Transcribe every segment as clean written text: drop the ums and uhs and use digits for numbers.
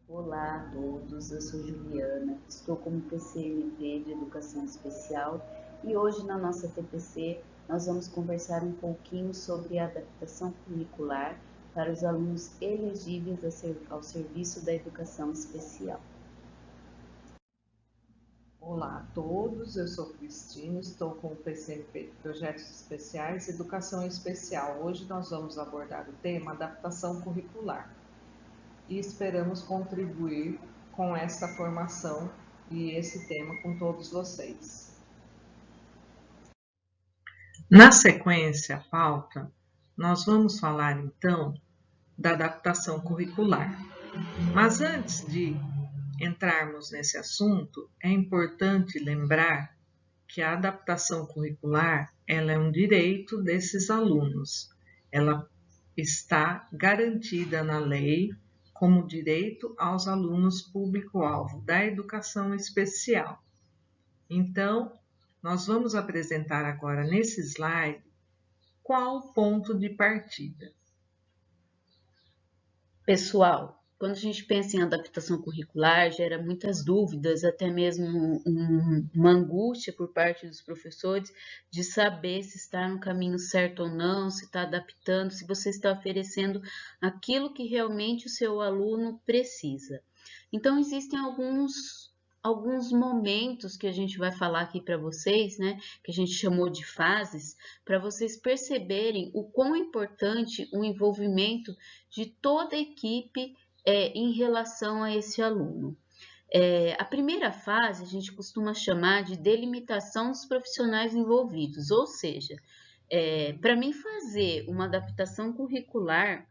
Olá a todos, eu sou Juliana, estou como PCMP de Educação Especial e hoje na nossa TPC nós vamos conversar um pouquinho sobre a adaptação curricular para os alunos elegíveis ao serviço da educação especial. Olá a todos, eu sou Cristina, estou com o PCMP de Projetos Especiais Educação Especial. Hoje nós vamos abordar o tema adaptação curricular e esperamos contribuir com esta formação e esse tema com todos vocês. Na sequência, a pauta, nós vamos falar então da adaptação curricular. Mas antes de entrarmos nesse assunto, é importante lembrar que a adaptação curricular ela é um direito desses alunos. Ela está garantida na lei como direito aos alunos público-alvo da educação especial. Então, nós vamos apresentar agora nesse slide qual o ponto de partida. Pessoal, quando a gente pensa em adaptação curricular, gera muitas dúvidas, até mesmo uma angústia por parte dos professores de saber se está no caminho certo ou não, se está adaptando, se você está oferecendo aquilo que realmente o seu aluno precisa. Então, existem alguns momentos que a gente vai falar aqui para vocês, né, que a gente chamou de fases, para vocês perceberem o quão é importante o envolvimento de toda a equipe em relação a esse aluno. A primeira fase a gente costuma chamar de delimitação dos profissionais envolvidos, ou seja, para mim fazer uma adaptação curricular,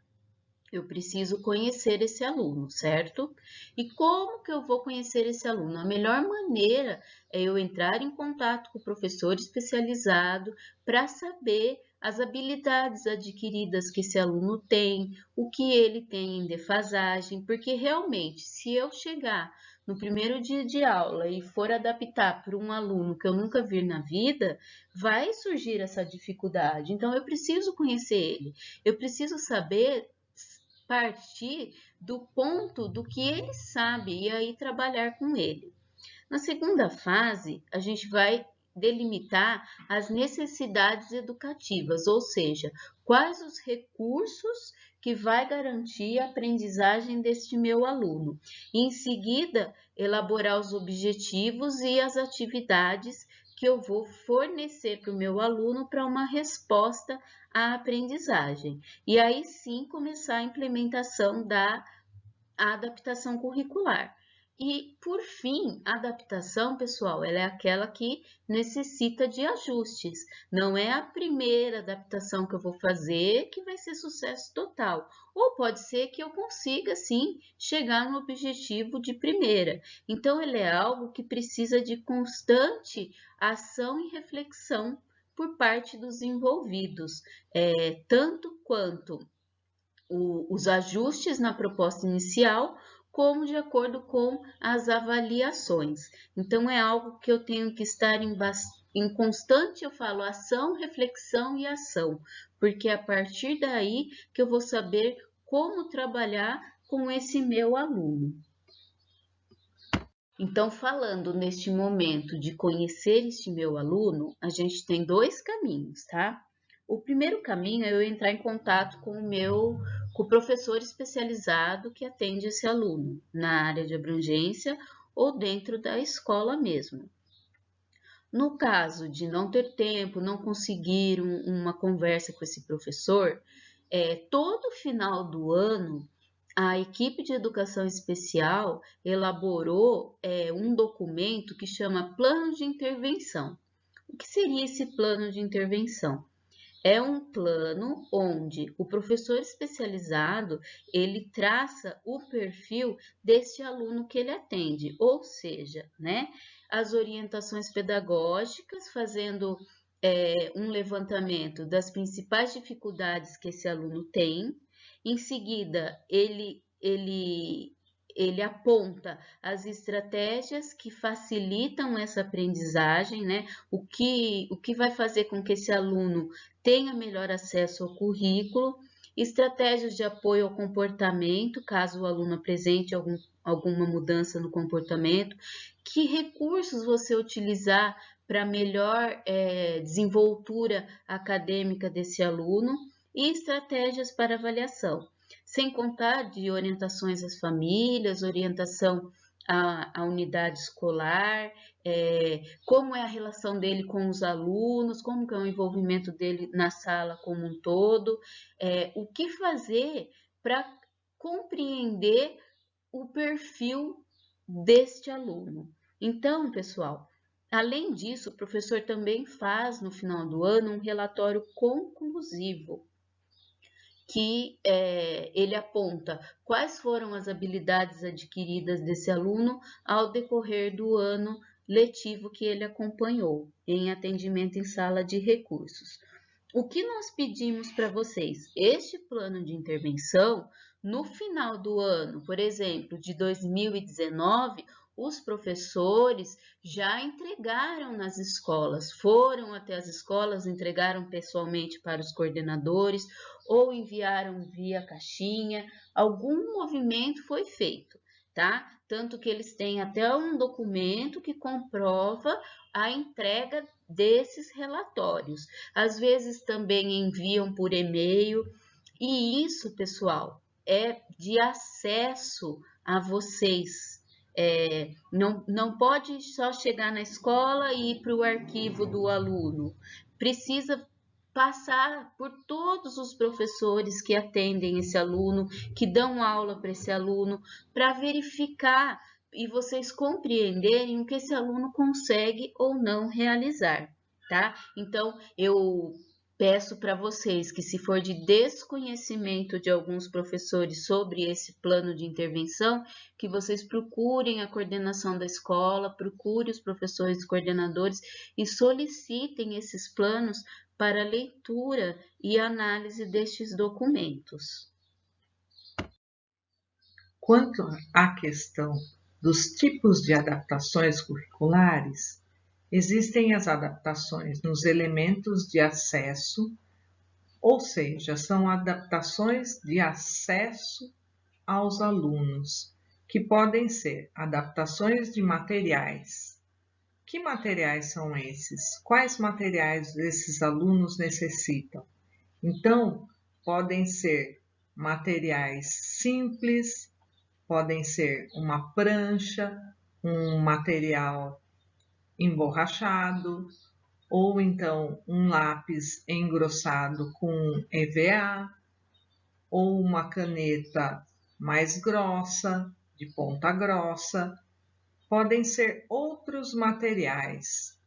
eu preciso conhecer esse aluno, certo? E como que eu vou conhecer esse aluno? A melhor maneira é eu entrar em contato com o professor especializado para saber as habilidades adquiridas que esse aluno tem, o que ele tem em defasagem, porque realmente, se eu chegar no primeiro dia de aula e for adaptar para um aluno que eu nunca vi na vida, vai surgir essa dificuldade. Então, eu preciso conhecer ele, eu preciso saber partir do ponto do que ele sabe e aí trabalhar com ele. Na segunda fase, a gente vai delimitar as necessidades educativas, ou seja, quais os recursos que vai garantir a aprendizagem deste meu aluno. E, em seguida, elaborar os objetivos e as atividades que eu vou fornecer para o meu aluno para uma resposta à aprendizagem. E aí sim começar a implementação da adaptação curricular. E, por fim, a adaptação, pessoal, ela é aquela que necessita de ajustes. Não é a primeira adaptação que eu vou fazer que vai ser sucesso total. Ou pode ser que eu consiga, sim, chegar no objetivo de primeira. Então, ele é algo que precisa de constante ação e reflexão por parte dos envolvidos, tanto quanto os ajustes na proposta inicial, como de acordo com as avaliações. Então, é algo que eu tenho que estar em constante, eu falo, ação, reflexão e ação, porque é a partir daí que eu vou saber como trabalhar com esse meu aluno. Então, falando neste momento de conhecer este meu aluno, a gente tem dois caminhos, tá? O primeiro caminho é eu entrar em contato com o professor especializado que atende esse aluno na área de abrangência ou dentro da escola mesmo. No caso de não ter tempo, não conseguir uma conversa com esse professor, todo final do ano a equipe de educação especial elaborou um documento que chama Plano de Intervenção. O que seria esse plano de intervenção? É um plano onde o professor especializado ele traça o perfil deste aluno que ele atende, ou seja, né, as orientações pedagógicas, fazendo um levantamento das principais dificuldades que esse aluno tem. Em seguida, ele aponta as estratégias que facilitam essa aprendizagem, né? O que vai fazer com que esse aluno tenha melhor acesso ao currículo. estratégias de apoio ao comportamento, caso o aluno apresente alguma mudança no comportamento, que recursos você utilizar para melhor desenvoltura acadêmica desse aluno e estratégias para avaliação, sem contar de orientações às famílias, orientação à unidade escolar, como é a relação dele com os alunos, como que é o envolvimento dele na sala como um todo, o que fazer para compreender o perfil deste aluno. Então, pessoal, além disso, o professor também faz no final do ano um relatório conclusivo, que ele aponta quais foram as habilidades adquiridas desse aluno ao decorrer do ano letivo que ele acompanhou em atendimento em sala de recursos. O que nós pedimos para vocês? Este plano de intervenção, no final do ano, por exemplo, de 2019, os professores já entregaram nas escolas, foram até as escolas, entregaram pessoalmente para os coordenadores ou enviaram via caixinha, algum movimento foi feito, tá? Tanto que eles têm até um documento que comprova a entrega desses relatórios. Às vezes também enviam por e-mail, e isso, pessoal, é de acesso a vocês. Não pode só chegar na escola e ir para o arquivo do aluno. Precisa passar por todos os professores que atendem esse aluno, que dão aula para esse aluno, para verificar e vocês compreenderem o que esse aluno consegue ou não realizar, tá? Então, eu peço para vocês que, se for de desconhecimento de alguns professores sobre esse plano de intervenção, que vocês procurem a coordenação da escola, procurem os professores coordenadores e solicitem esses planos para leitura e análise destes documentos. Quanto à questão dos tipos de adaptações curriculares, existem as adaptações nos elementos de acesso, ou seja, são adaptações de acesso aos alunos, que podem ser adaptações de materiais. Que materiais são esses? Quais materiais esses alunos necessitam? Então, podem ser materiais simples, podem ser uma prancha, um material emborrachado, ou então um lápis engrossado com EVA, ou uma caneta mais grossa, de ponta grossa. Podem ser outros materiais.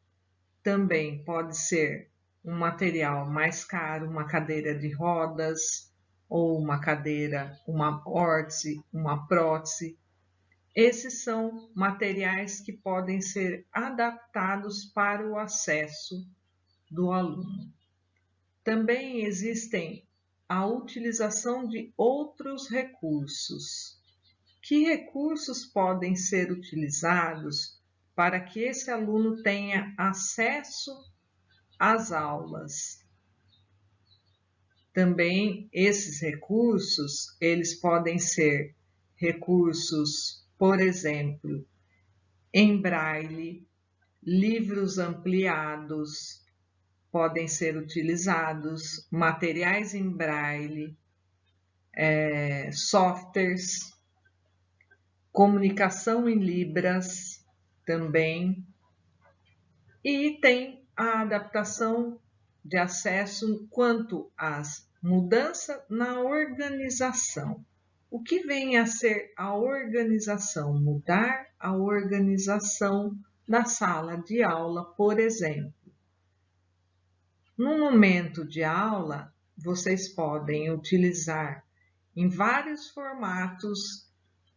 Também pode ser um material mais caro, uma cadeira de rodas, ou uma cadeira, uma órtese, uma prótese. Esses são materiais que podem ser adaptados para o acesso do aluno. Também existem a utilização de outros recursos. Que recursos podem ser utilizados para que esse aluno tenha acesso às aulas? Também esses recursos, eles podem ser recursos, por exemplo, em braille, livros ampliados podem ser utilizados, materiais em braille, softwares, comunicação em libras também, e tem a adaptação de acesso quanto às mudança na organização. O que vem a ser a organização? Mudar a organização da sala de aula, por exemplo. No momento de aula, vocês podem utilizar em vários formatos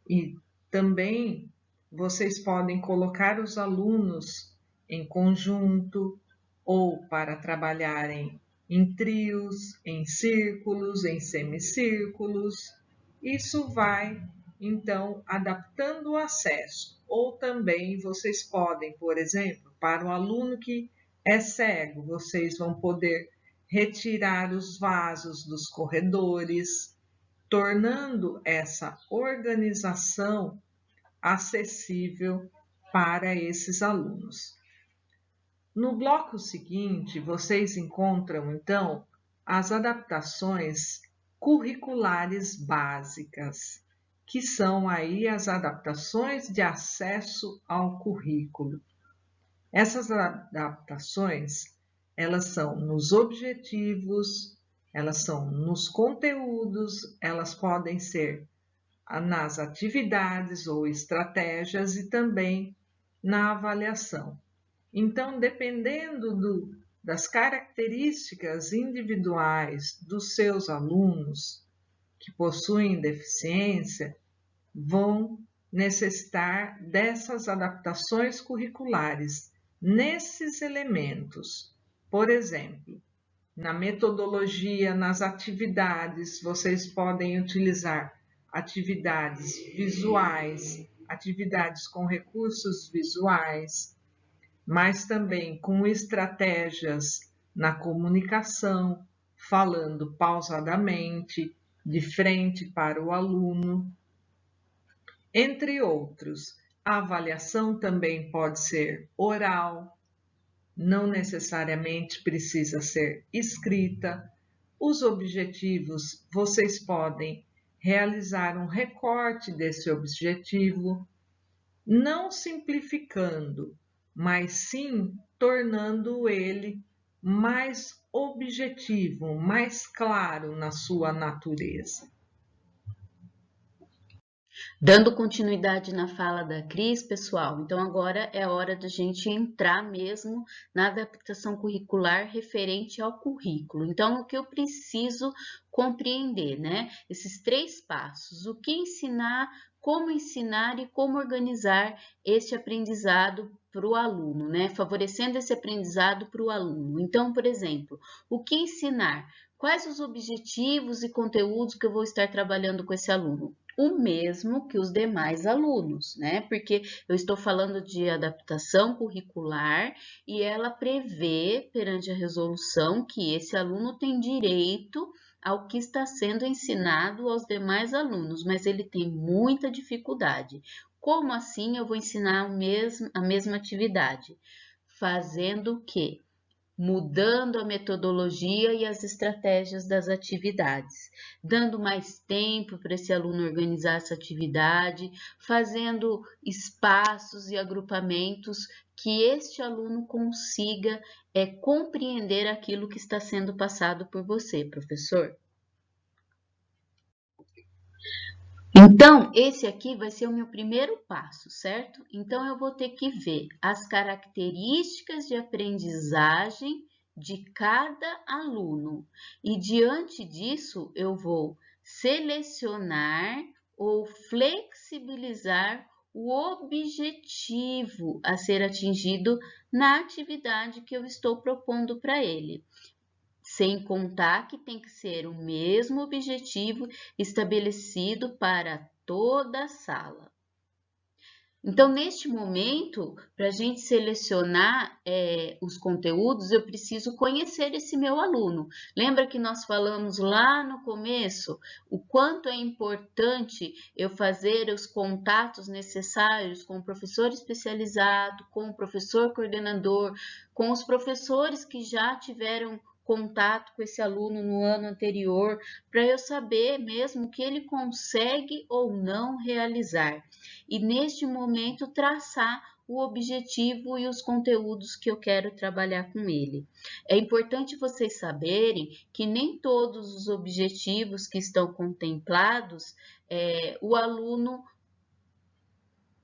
e também vocês podem colocar os alunos em conjunto ou para trabalharem em trios, em círculos, em semicírculos. Isso vai, então, adaptando o acesso. Ou também vocês podem, por exemplo, para o aluno que é cego, vocês vão poder retirar os vasos dos corredores, tornando essa organização acessível para esses alunos. No bloco seguinte, vocês encontram, então, as adaptações curriculares básicas, que são aí as adaptações de acesso ao currículo. Essas adaptações, elas são nos objetivos, elas são nos conteúdos, elas podem ser nas atividades ou estratégias e também na avaliação. Então, dependendo das características individuais dos seus alunos que possuem deficiência, vão necessitar dessas adaptações curriculares nesses elementos. Por exemplo, na metodologia, nas atividades, vocês podem utilizar atividades visuais, atividades com recursos visuais, mas também com estratégias na comunicação, falando pausadamente, de frente para o aluno, entre outros. A avaliação também pode ser oral, não necessariamente precisa ser escrita. Os objetivos, vocês podem realizar um recorte desse objetivo, não simplificando, mas sim tornando ele mais objetivo, mais claro na sua natureza. Dando continuidade na fala da Cris, pessoal, então agora é hora da gente entrar mesmo na adaptação curricular referente ao currículo. Então, o que eu preciso compreender, né? Esses 3 passos: o que ensinar, como ensinar e como organizar este aprendizado para o aluno, né? Favorecendo esse aprendizado para o aluno. Então, por exemplo, o que ensinar? Quais os objetivos e conteúdos que eu vou estar trabalhando com esse aluno? O mesmo que os demais alunos, né? Porque eu estou falando de adaptação curricular e ela prevê, perante a resolução, que esse aluno tem direito ao que está sendo ensinado aos demais alunos, mas ele tem muita dificuldade. Como assim eu vou ensinar a mesma atividade? Fazendo o quê? Mudando a metodologia e as estratégias das atividades, dando mais tempo para esse aluno organizar essa atividade, fazendo espaços e agrupamentos que este aluno consiga compreender aquilo que está sendo passado por você, professor. Então, esse aqui vai ser o meu primeiro passo, certo? Então, eu vou ter que ver as características de aprendizagem de cada aluno. E, diante disso, eu vou selecionar ou flexibilizar o objetivo a ser atingido na atividade que eu estou propondo para ele. Sem contar que tem que ser o mesmo objetivo estabelecido para toda a sala. Então, neste momento, para a gente selecionar os conteúdos, eu preciso conhecer esse meu aluno. Lembra que nós falamos lá no começo o quanto é importante eu fazer os contatos necessários com o professor especializado, com o professor coordenador, com os professores que já tiveram contato com esse aluno no ano anterior, para eu saber mesmo o que ele consegue ou não realizar. E neste momento traçar o objetivo e os conteúdos que eu quero trabalhar com ele. É importante vocês saberem que nem todos os objetivos que estão contemplados, o aluno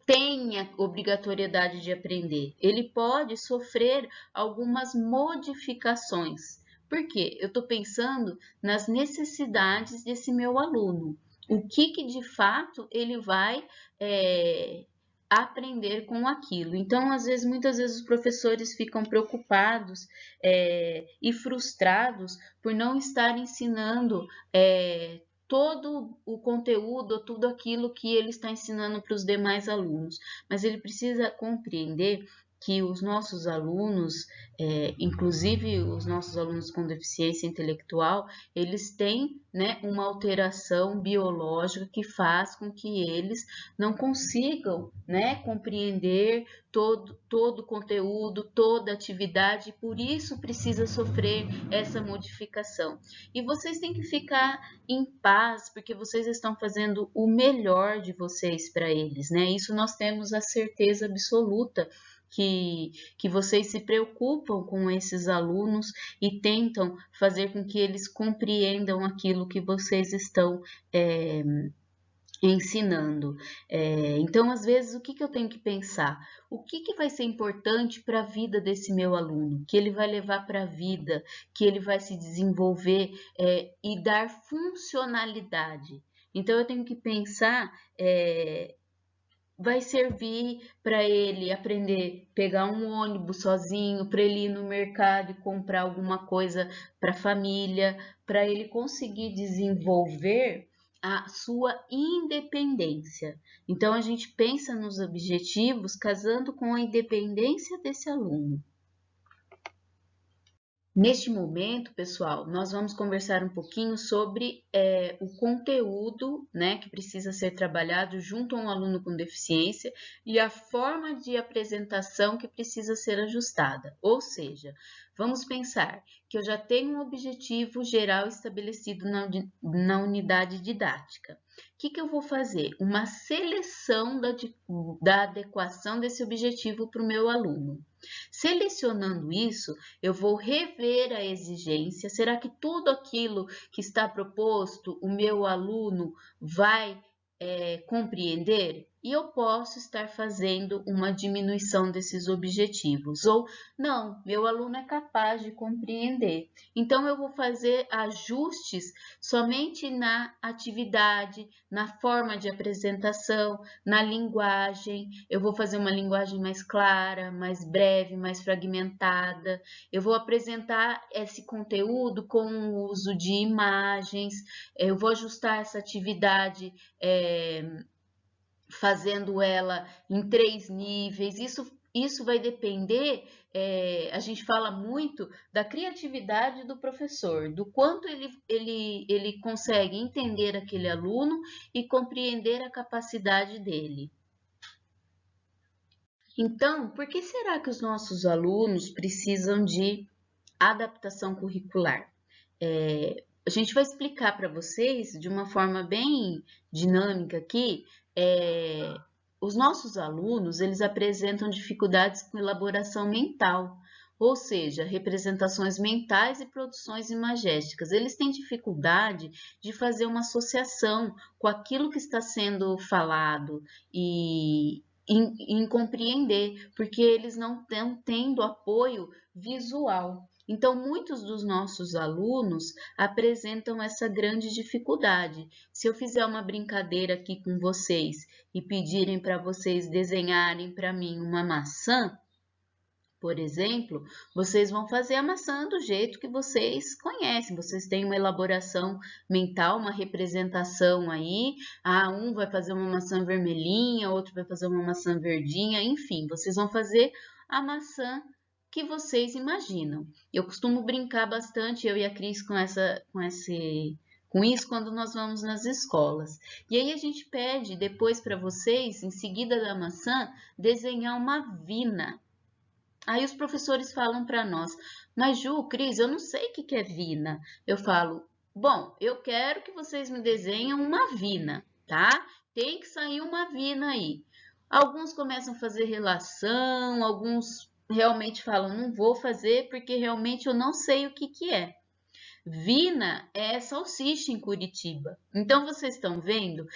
tem a obrigatoriedade de aprender. Ele pode sofrer algumas modificações. Por quê? Eu estou pensando nas necessidades desse meu aluno. O que de fato ele vai aprender com aquilo. Então, muitas vezes os professores ficam preocupados e frustrados por não estar ensinando todo o conteúdo, tudo aquilo que ele está ensinando para os demais alunos. Mas ele precisa compreender que os nossos alunos, inclusive os nossos alunos com deficiência intelectual, eles têm, né, uma alteração biológica que faz com que eles não consigam, né, compreender todo o conteúdo, toda a atividade, e por isso precisa sofrer essa modificação. E vocês têm que ficar em paz, porque vocês estão fazendo o melhor de vocês para eles, né? Isso nós temos a certeza absoluta que vocês se preocupam com esses alunos e tentam fazer com que eles compreendam aquilo que vocês estão ensinando. Então, às vezes, o que eu tenho que pensar? O que vai ser importante para a vida desse meu aluno? Que ele vai levar para a vida, que ele vai se desenvolver e dar funcionalidade. Então, eu tenho que pensar... vai servir para ele aprender a pegar um ônibus sozinho, para ele ir no mercado e comprar alguma coisa para a família, para ele conseguir desenvolver a sua independência. Então, a gente pensa nos objetivos casando com a independência desse aluno. Neste momento, pessoal, nós vamos conversar um pouquinho sobre o conteúdo, né, que precisa ser trabalhado junto a um aluno com deficiência e a forma de apresentação que precisa ser ajustada. Ou seja, vamos pensar que eu já tenho um objetivo geral estabelecido na unidade didática. O que eu vou fazer? Uma seleção da adequação desse objetivo para o meu aluno. Selecionando isso, eu vou rever a exigência. Será que tudo aquilo que está proposto o meu aluno vai compreender? E eu posso estar fazendo uma diminuição desses objetivos. Ou não, meu aluno é capaz de compreender. Então, eu vou fazer ajustes somente na atividade, na forma de apresentação, na linguagem. Eu vou fazer uma linguagem mais clara, mais breve, mais fragmentada. Eu vou apresentar esse conteúdo com o uso de imagens. Eu vou ajustar essa atividade fazendo ela em 3 níveis. Isso vai depender, a gente fala muito da criatividade do professor, do quanto ele consegue entender aquele aluno e compreender a capacidade dele. Então, por que será que os nossos alunos precisam de adaptação curricular? A gente vai explicar para vocês de uma forma bem dinâmica aqui. Os nossos alunos, eles apresentam dificuldades com elaboração mental, ou seja, representações mentais e produções imagésticas. Eles têm dificuldade de fazer uma associação com aquilo que está sendo falado e em compreender, porque eles não estão tendo apoio visual. Então, muitos dos nossos alunos apresentam essa grande dificuldade. Se eu fizer uma brincadeira aqui com vocês e pedirem para vocês desenharem para mim uma maçã, por exemplo, vocês vão fazer a maçã do jeito que vocês conhecem. Vocês têm uma elaboração mental, uma representação aí. Um vai fazer uma maçã vermelhinha, outro vai fazer uma maçã verdinha, enfim, vocês vão fazer a maçã que vocês imaginam. Eu costumo brincar bastante, eu e a Cris, com isso quando nós vamos nas escolas. E aí a gente pede depois para vocês, em seguida da maçã, desenhar uma vina. Aí os professores falam para nós, mas Ju, Cris, eu não sei o que é vina. Eu falo, bom, eu quero que vocês me desenhem uma vina, tá? Tem que sair uma vina aí. Alguns começam a fazer relação, alguns realmente falam, não vou fazer porque realmente eu não sei o que é. Vina é salsicha em Curitiba. Então, vocês estão vendo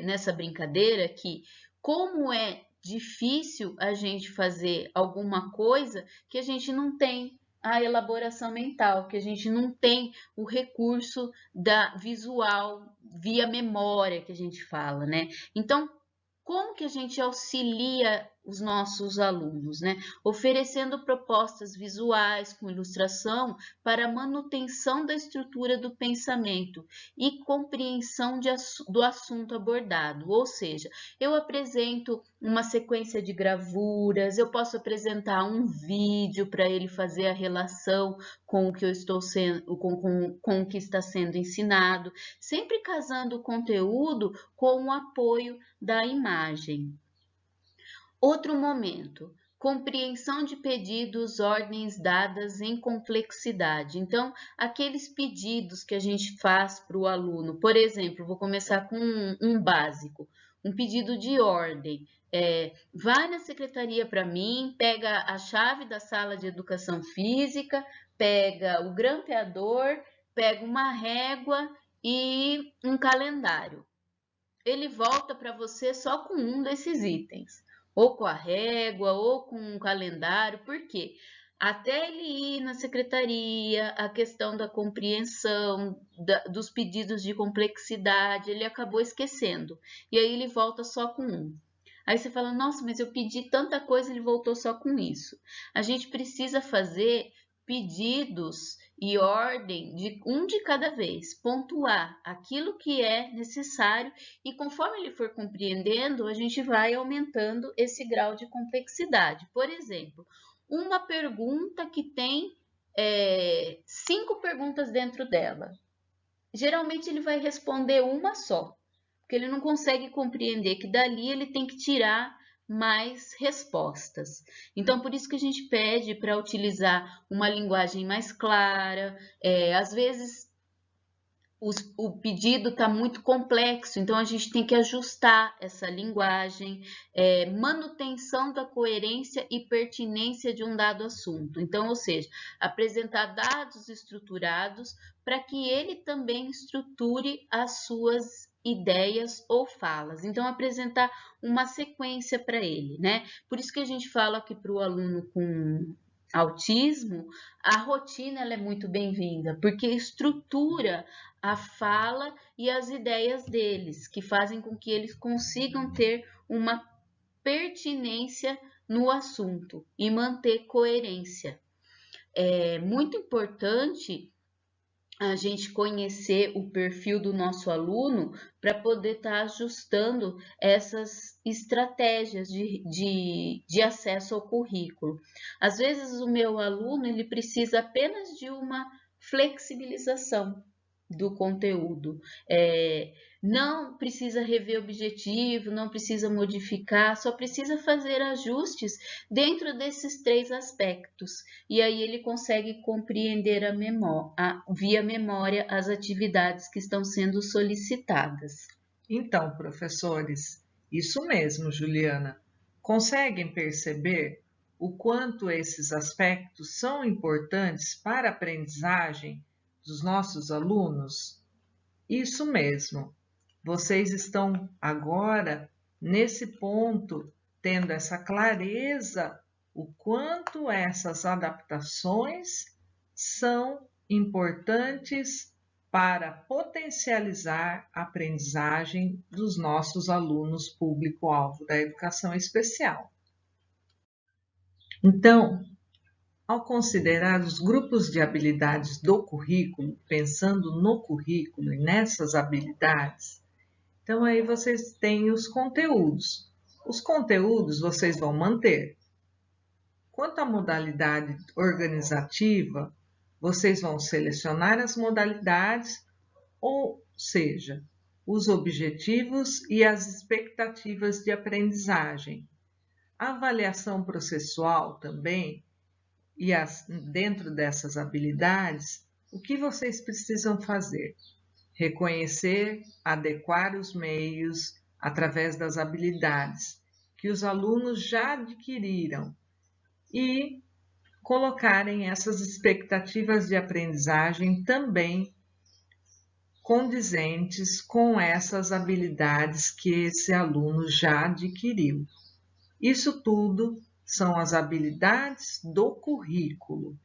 nessa brincadeira que como é difícil a gente fazer alguma coisa que a gente não tem a elaboração mental, que a gente não tem o recurso da visual via memória que a gente fala, né? Então, como que a gente auxilia os nossos alunos, né? Oferecendo propostas visuais com ilustração para a manutenção da estrutura do pensamento e compreensão do assunto abordado. Ou seja, eu apresento uma sequência de gravuras, eu posso apresentar um vídeo para ele fazer a relação com o que eu estou sendo, com o que está sendo ensinado, sempre casando o conteúdo com o apoio da imagem. Outro momento, compreensão de pedidos, ordens dadas em complexidade. Então, aqueles pedidos que a gente faz para o aluno, por exemplo, vou começar com um básico, um pedido de ordem. Vai na secretaria para mim, pega a chave da sala de educação física, pega o grampeador, pega uma régua e um calendário. Ele volta para você só com um desses itens, ou com a régua, ou com um calendário. Por quê? Até ele ir na secretaria, a questão da compreensão, dos pedidos de complexidade, ele acabou esquecendo. E aí ele volta só com um. Aí você fala, nossa, mas eu pedi tanta coisa, ele voltou só com isso. A gente precisa fazer pedidos e ordem de um de cada vez, pontuar aquilo que é necessário e conforme ele for compreendendo, a gente vai aumentando esse grau de complexidade. Por exemplo, uma pergunta que tem 5 perguntas dentro dela. Geralmente ele vai responder uma só, porque ele não consegue compreender que dali ele tem que tirar mais respostas. Então, por isso que a gente pede para utilizar uma linguagem mais clara. Às vezes, o pedido está muito complexo, então a gente tem que ajustar essa linguagem. Manutenção da coerência e pertinência de um dado assunto. Então, ou seja, apresentar dados estruturados para que ele também estruture as suas ideias ou falas. Então, apresentar uma sequência para ele, né? Por isso que a gente fala que para o aluno com autismo, a rotina ela é muito bem-vinda, porque estrutura a fala e as ideias deles, que fazem com que eles consigam ter uma pertinência no assunto e manter coerência. É muito importante a gente conhecer o perfil do nosso aluno para poder estar ajustando essas estratégias de acesso ao currículo. Às vezes o meu aluno ele precisa apenas de uma flexibilização do conteúdo. Não precisa rever objetivo, não precisa modificar, só precisa fazer ajustes dentro desses 3 aspectos. E aí ele consegue compreender via memória as atividades que estão sendo solicitadas. Então, professores, isso mesmo, Juliana. Conseguem perceber o quanto esses aspectos são importantes para a aprendizagem dos nossos alunos? Isso mesmo. Vocês estão agora nesse ponto, tendo essa clareza, o quanto essas adaptações são importantes para potencializar a aprendizagem dos nossos alunos público-alvo da educação especial. Então, ao considerar os grupos de habilidades do currículo, pensando no currículo e nessas habilidades, então aí vocês têm os conteúdos. Os conteúdos vocês vão manter. Quanto à modalidade organizativa, vocês vão selecionar as modalidades, ou seja, os objetivos e as expectativas de aprendizagem. A avaliação processual também, e dentro dessas habilidades, o que vocês precisam fazer? Reconhecer, adequar os meios através das habilidades que os alunos já adquiriram e colocarem essas expectativas de aprendizagem também condizentes com essas habilidades que esse aluno já adquiriu. Isso tudo são as habilidades do currículo.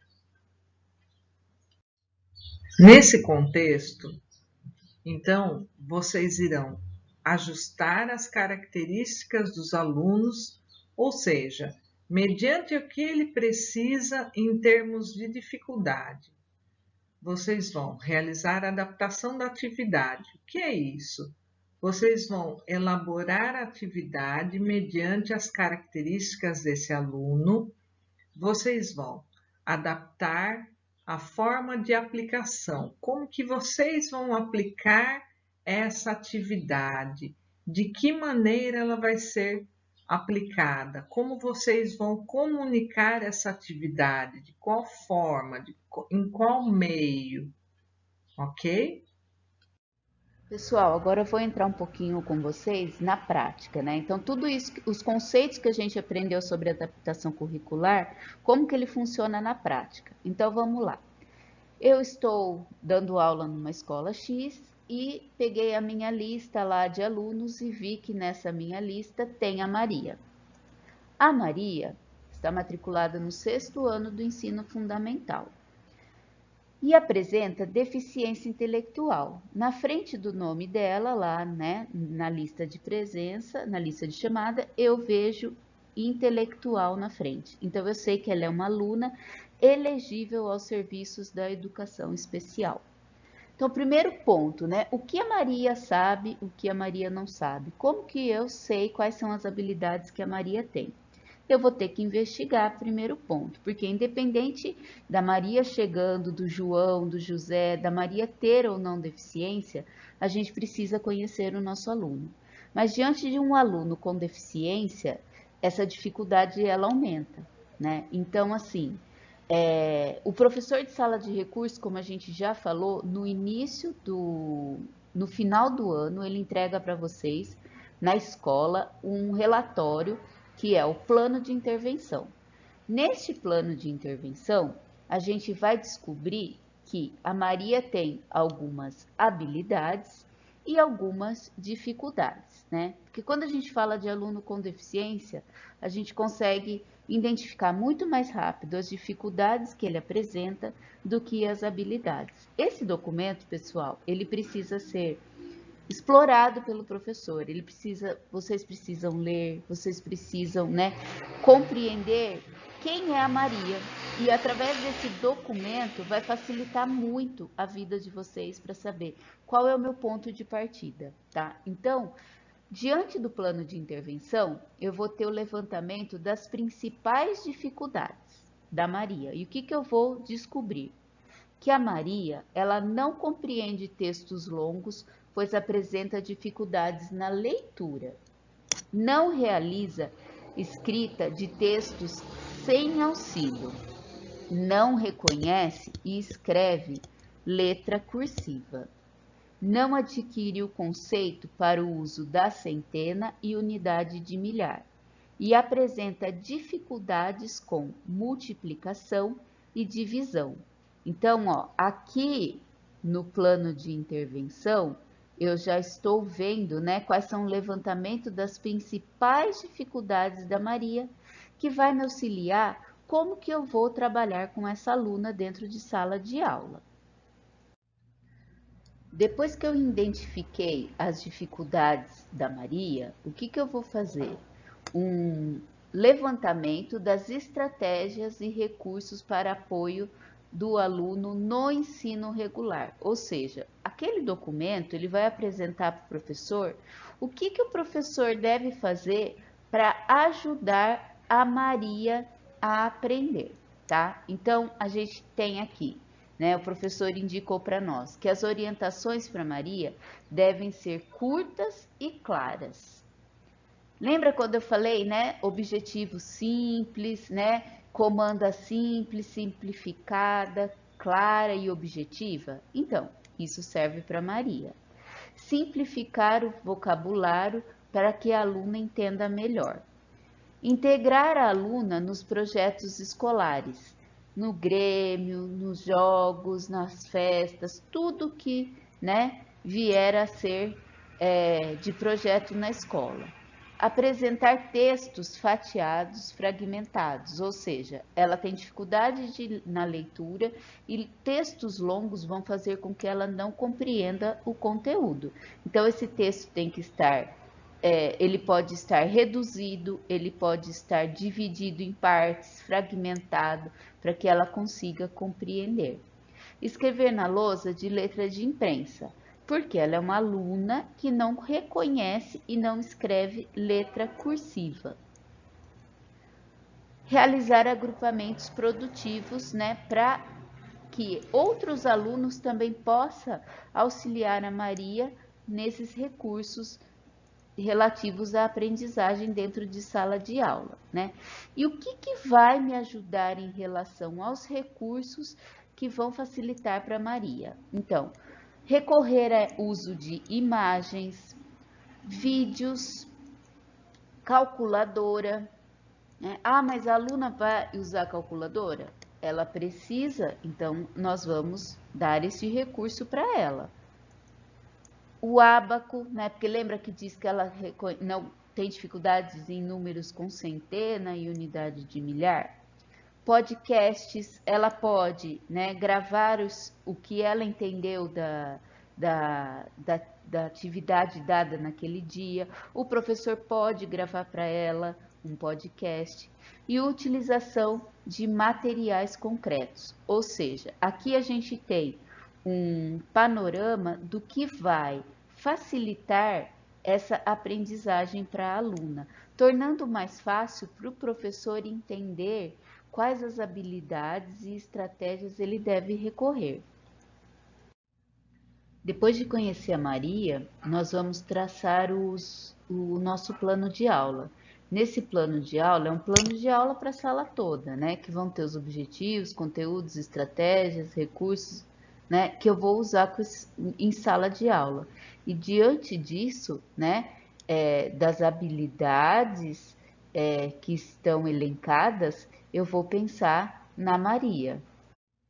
Nesse contexto, então, vocês irão ajustar as características dos alunos ou seja, mediante o que ele precisa em termos de dificuldade. Vocês vão realizar a adaptação da atividade. O que é isso? Vocês vão elaborar a atividade mediante as características desse aluno. Vocês vão adaptar a forma de aplicação. Como que vocês vão aplicar essa atividade? De que maneira ela vai ser aplicada? Como vocês vão comunicar essa atividade? De qual forma? Em qual meio? Ok? Pessoal, agora eu vou entrar um pouquinho com vocês na prática, né? Então, tudo isso, os conceitos que a gente aprendeu sobre adaptação curricular, como que ele funciona na prática. Então, vamos lá. Eu estou dando aula numa escola X e peguei a minha lista lá de alunos e vi que nessa minha lista tem a Maria. A Maria está matriculada no 6º ano do ensino fundamental e apresenta deficiência intelectual. Na frente do nome dela, lá, né, na lista de presença, na lista de chamada, eu vejo intelectual na frente. Então, eu sei que ela é uma aluna elegível aos serviços da educação especial. Então, primeiro ponto, né? O que a Maria sabe, o que a Maria não sabe? Como que eu sei quais são as habilidades que a Maria tem? Eu vou ter que investigar primeiro ponto, porque independente da Maria chegando, do João, do José, da Maria ter ou não deficiência, a gente precisa conhecer o nosso aluno. Mas diante de um aluno com deficiência, essa dificuldade ela aumenta, né? Então, assim, o professor de sala de recursos, como a gente já falou, no final do ano, ele entrega para vocês, na escola, um relatório que é o plano de intervenção. Neste plano de intervenção, a gente vai descobrir que a Maria tem algumas habilidades e algumas dificuldades, né? Porque quando a gente fala de aluno com deficiência, a gente consegue identificar muito mais rápido as dificuldades que ele apresenta do que as habilidades. Esse documento, pessoal, ele precisa ser explorado pelo professor. Vocês precisam ler, vocês precisam, né, compreender quem é a Maria. E através desse documento vai facilitar muito a vida de vocês para saber qual é o meu ponto de partida, tá? Então, diante do plano de intervenção, eu vou ter o levantamento das principais dificuldades da Maria. E o que eu vou descobrir? Que a Maria, ela não compreende textos longos, pois apresenta dificuldades na leitura. Não realiza escrita de textos sem auxílio. Não reconhece e escreve letra cursiva. Não adquire o conceito para o uso da centena e unidade de milhar. E apresenta dificuldades com multiplicação e divisão. Então, ó, aqui no plano de intervenção, eu já estou vendo, né, quais são o levantamento das principais dificuldades da Maria, que vai me auxiliar como que eu vou trabalhar com essa aluna dentro de sala de aula. Depois que eu identifiquei as dificuldades da Maria, o que eu vou fazer? Um levantamento das estratégias e recursos para apoio do aluno no ensino regular. Ou seja, aquele documento ele vai apresentar para o professor o que o professor deve fazer para ajudar a Maria a aprender, tá? Então, a gente tem aqui, né, o professor indicou para nós que as orientações para Maria devem ser curtas e claras. Lembra quando eu falei, né, objetivo simples, né, comanda simples, simplificada, clara e objetiva? Então, isso serve para Maria. Simplificar o vocabulário para que a aluna entenda melhor. Integrar a aluna nos projetos escolares, no grêmio, nos jogos, nas festas, tudo que, né, vier a ser de projeto na escola. Apresentar textos fatiados, fragmentados, ou seja, ela tem dificuldade na leitura e textos longos vão fazer com que ela não compreenda o conteúdo. Então, esse texto tem que estar ele pode estar reduzido, ele pode estar dividido em partes, fragmentado, para que ela consiga compreender. Escrever na lousa de letra de imprensa, porque ela é uma aluna que não reconhece e não escreve letra cursiva. Realizar agrupamentos produtivos, né, para que outros alunos também possam auxiliar a Maria nesses recursos relativos à aprendizagem dentro de sala de aula, né? E o que vai me ajudar em relação aos recursos que vão facilitar para Maria? Então, recorrer ao uso de imagens, vídeos, calculadora, né? Ah, mas a aluna vai usar calculadora? Ela precisa, então nós vamos dar esse recurso para ela. O ábaco, né? Porque lembra que diz que ela não tem dificuldades em números com centena e unidade de milhar? Podcasts, ela pode, né, gravar o que ela entendeu da atividade dada naquele dia. O professor pode gravar para ela um podcast. E utilização de materiais concretos. Ou seja, aqui a gente tem um panorama do que vai facilitar essa aprendizagem para a aluna, tornando mais fácil para o professor entender quais as habilidades e estratégias ele deve recorrer. Depois de conhecer a Maria, nós vamos traçar o nosso plano de aula. Nesse plano de aula, é um plano de aula para a sala toda, né? Que vão ter os objetivos, conteúdos, estratégias, recursos, né? Que eu vou usar em sala de aula. E diante disso, né? Das habilidades que estão elencadas, eu vou pensar na Maria.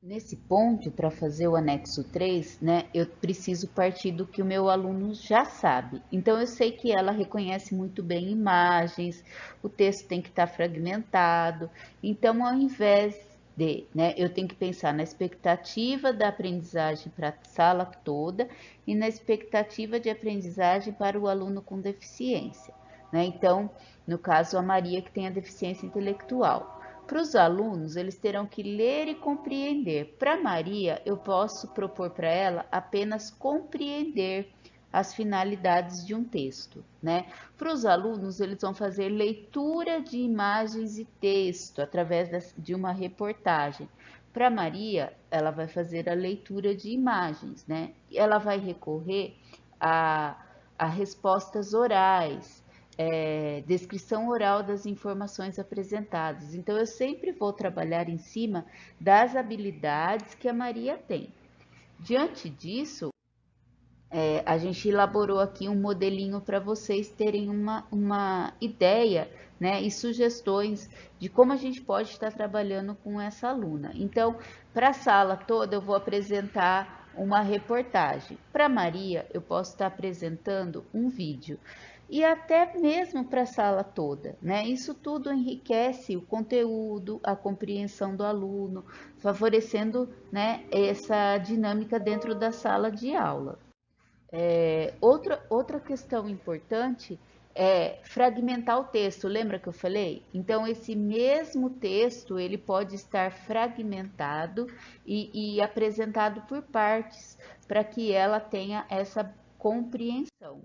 Nesse ponto, para fazer o anexo 3, né, eu preciso partir do que o meu aluno já sabe. Então, eu sei que ela reconhece muito bem imagens, o texto tem que estar fragmentado. Então, ao invés de, né, eu tenho que pensar na expectativa da aprendizagem para a sala toda e na expectativa de aprendizagem para o aluno com deficiência, né? Então, no caso, a Maria que tem a deficiência intelectual. Para os alunos, eles terão que ler e compreender. Para Maria, eu posso propor para ela apenas compreender as finalidades de um texto, né? Para os alunos, eles vão fazer leitura de imagens e texto através de uma reportagem. Para Maria, ela vai fazer a leitura de imagens, né? Ela vai recorrer a respostas orais, descrição oral das informações apresentadas. Então, eu sempre vou trabalhar em cima das habilidades que a Maria tem. Diante disso, a gente elaborou aqui um modelinho para vocês terem uma ideia, né, e sugestões de como a gente pode estar trabalhando com essa aluna. Então, para a sala toda, eu vou apresentar uma reportagem. Para Maria, eu posso estar apresentando um vídeo. E até mesmo para a sala toda, né? Isso tudo enriquece o conteúdo, a compreensão do aluno, favorecendo, né, essa dinâmica dentro da sala de aula. Outra questão importante é fragmentar o texto. Lembra que eu falei? Então, esse mesmo texto, ele pode estar fragmentado e apresentado por partes, para que ela tenha essa compreensão.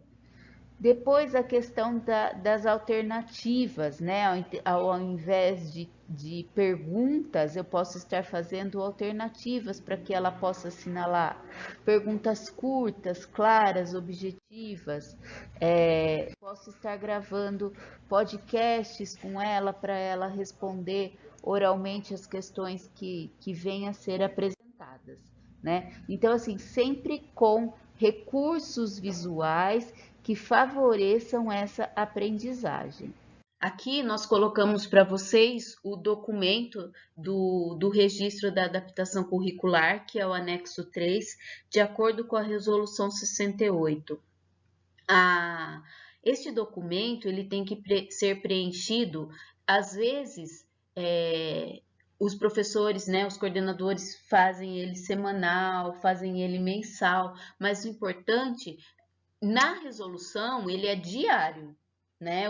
Depois a questão das alternativas, né? Ao invés de perguntas, eu posso estar fazendo alternativas para que ela possa assinalar. Perguntas curtas, claras, objetivas. Posso estar gravando podcasts com ela para ela responder oralmente as questões que venham a ser apresentadas, né? Então, assim, sempre com recursos visuais que favoreçam essa aprendizagem. Aqui nós colocamos para vocês o documento do registro da adaptação curricular, que é o anexo 3, de acordo com a resolução 68. Este documento ele tem que ser preenchido, às vezes, os professores, né, os coordenadores fazem ele semanal, fazem ele mensal, mas o importante Na resolução, ele é diário, né?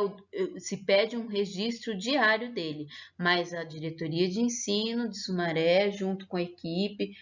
Se pede um registro diário dele, mas a diretoria de ensino de Sumaré, junto com a equipe,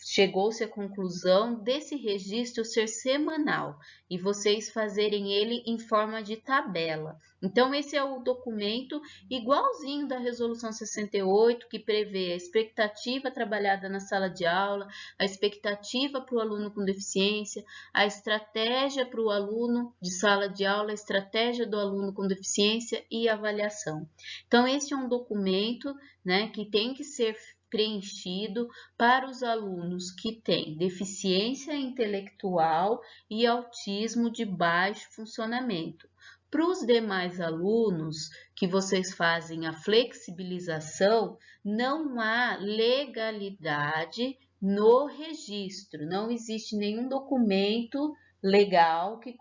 chegou-se à conclusão desse registro ser semanal e vocês fazerem ele em forma de tabela. Então, esse é o documento igualzinho da Resolução 68, que prevê a expectativa trabalhada na sala de aula, a expectativa para o aluno com deficiência, a estratégia para o aluno de sala de aula, a estratégia do aluno com deficiência e avaliação. Então, esse é um documento, né, que tem que ser preenchido para os alunos que têm deficiência intelectual e autismo de baixo funcionamento. Para os demais alunos que vocês fazem a flexibilização, não há legalidade no registro, não existe nenhum documento legal que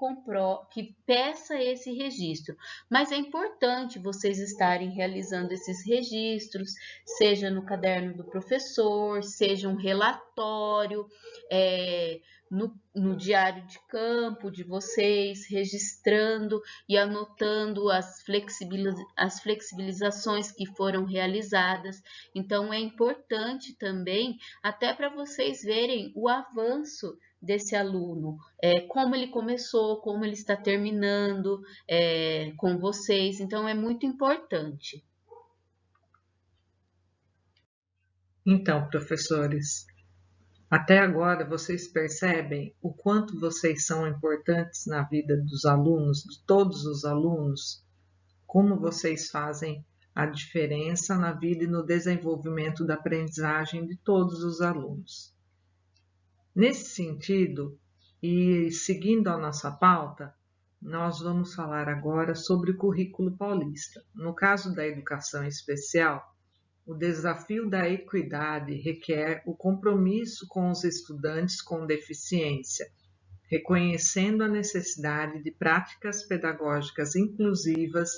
peça esse registro, mas é importante vocês estarem realizando esses registros, seja no caderno do professor, seja um relatório, no diário de campo de vocês, registrando e anotando as flexibilizações que foram realizadas. Então, é importante também, até para vocês verem o avanço desse aluno, como ele começou, como ele está terminando com vocês. Então, é muito importante. Então, professores, até agora vocês percebem o quanto vocês são importantes na vida dos alunos, de todos os alunos, como vocês fazem a diferença na vida e no desenvolvimento da aprendizagem de todos os alunos. Nesse sentido, e seguindo a nossa pauta, nós vamos falar agora sobre o currículo paulista. No caso da educação especial, o desafio da equidade requer o compromisso com os estudantes com deficiência, reconhecendo a necessidade de práticas pedagógicas inclusivas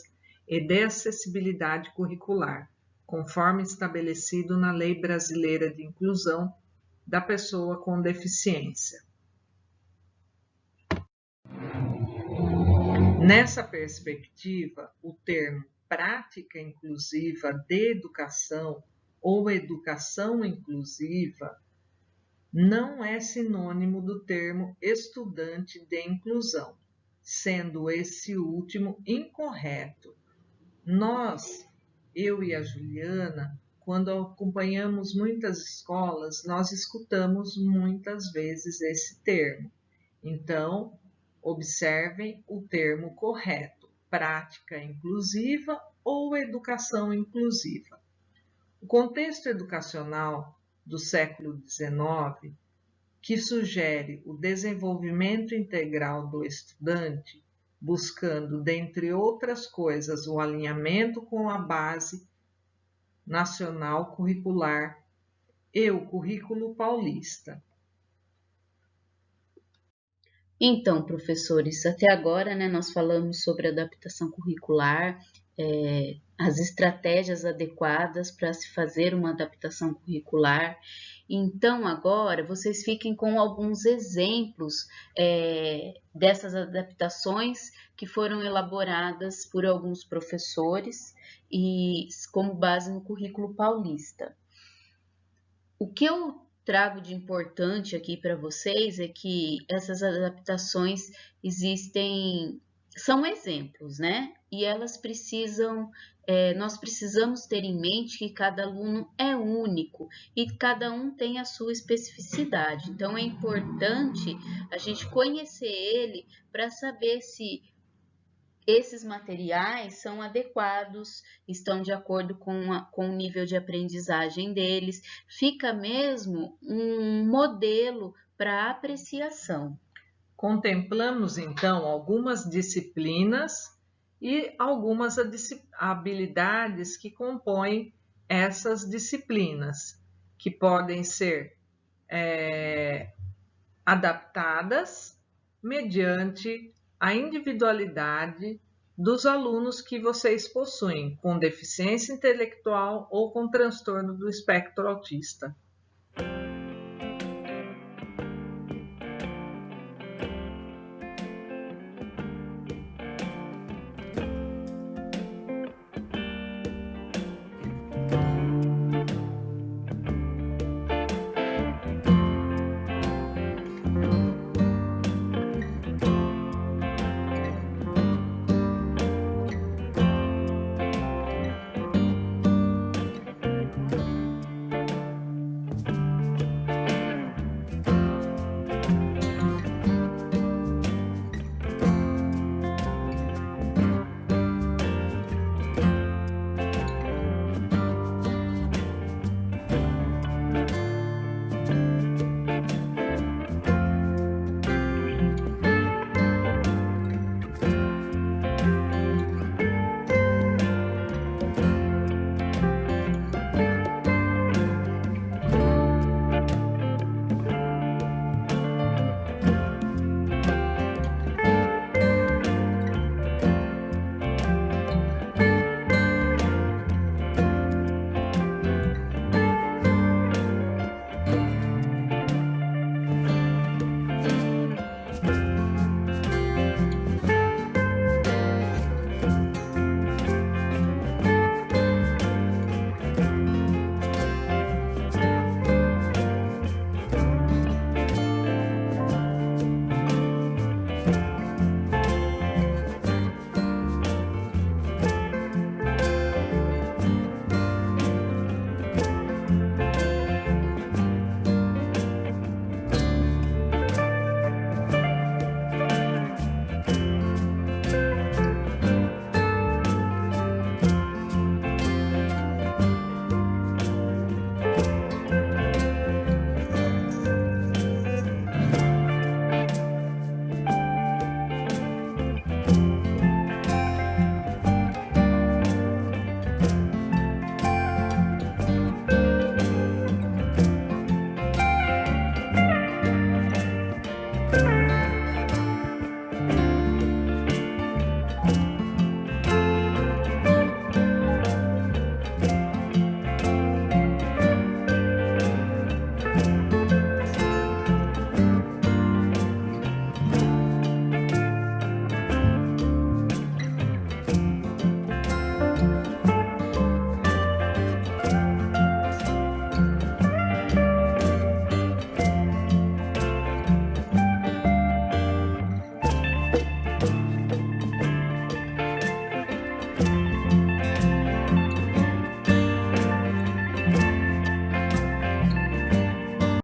e de acessibilidade curricular, conforme estabelecido na Lei Brasileira de Inclusão da Pessoa com Deficiência. Nessa perspectiva, o termo prática inclusiva de educação ou educação inclusiva não é sinônimo do termo estudante de inclusão, sendo esse último incorreto. Nós, eu e a Juliana, quando acompanhamos muitas escolas, nós escutamos muitas vezes esse termo. Então, observem o termo correto: prática inclusiva ou educação inclusiva. O contexto educacional do século XIX, que sugere o desenvolvimento integral do estudante, buscando, dentre outras coisas, o alinhamento com a base nacional curricular e o currículo paulista. Então, professores, até agora, né, nós falamos sobre adaptação curricular, as estratégias adequadas para se fazer uma adaptação curricular. Então, agora, vocês fiquem com alguns exemplos dessas adaptações que foram elaboradas por alguns professores e como base no currículo paulista. O que eu trago de importante aqui para vocês é que essas adaptações são exemplos, né? E elas nós precisamos ter em mente que cada aluno é único e cada um tem a sua especificidade. Então, é importante a gente conhecer ele para saber se esses materiais são adequados, estão de acordo com o nível de aprendizagem deles, fica mesmo um modelo para apreciação. Contemplamos, então, algumas disciplinas e algumas habilidades que compõem essas disciplinas, que podem ser adaptadas mediante a individualidade dos alunos que vocês possuem, com deficiência intelectual ou com transtorno do espectro autista.